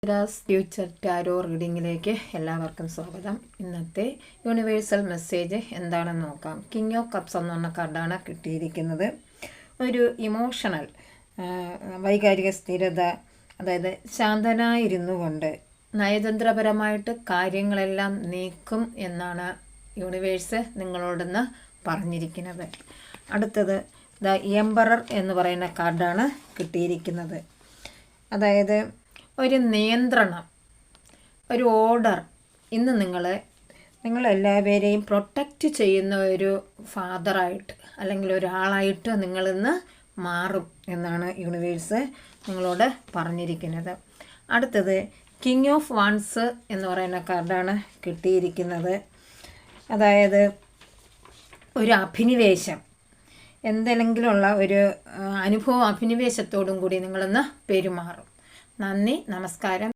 Future tarot റീഡിങ്ങിലേക്ക് എല്ലാവർക്കും സ്വാഗതം. ഇന്നത്തെ യൂണിവേഴ്സൽ മെസ്സേജ് എന്താണെന്ന് നോക്കാം. കിങ് ഓഫ് കപ്സ് എന്ന് പറഞ്ഞ കാർഡാണ് കിട്ടിയിരിക്കുന്നത്. ഒരു ഇമോഷണൽ വൈകാരിക സ്ഥിരത, അതായത് ശാന്തനായിരുന്നു കൊണ്ട് നയതന്ത്രപരമായിട്ട് കാര്യങ്ങളെല്ലാം നീക്കും എന്നാണ് യൂണിവേഴ്സ് നിങ്ങളോടൊന്ന് പറഞ്ഞിരിക്കുന്നത്. അടുത്തത് ദ എംപറർ എന്ന് പറയുന്ന കാർഡാണ് കിട്ടിയിരിക്കുന്നത്. അതായത് ഒരു നിയന്ത്രണം, ഒരു ഓർഡർ. ഇന്ന് നിങ്ങളെല്ലാവരെയും പ്രൊട്ടക്റ്റ് ചെയ്യുന്ന ഒരു ഫാദറായിട്ട് അല്ലെങ്കിൽ ഒരാളായിട്ട് നിങ്ങളിന്ന് മാറും എന്നാണ് യൂണിവേഴ്സ് നിങ്ങളോട് പറഞ്ഞിരിക്കുന്നത്. അടുത്തത് കിങ് ഓഫ് വാൺസ് എന്ന് പറയുന്ന കാർഡാണ് കിട്ടിയിരിക്കുന്നത്. അതായത് ഒരു അഭിനിവേശം, എന്തെങ്കിലുമുള്ള ഒരു അനുഭവം അഭിനിവേശത്തോടും കൂടി നിങ്ങളിന്ന് പെരുമാറും. നന്ദി, നമസ്കാരം.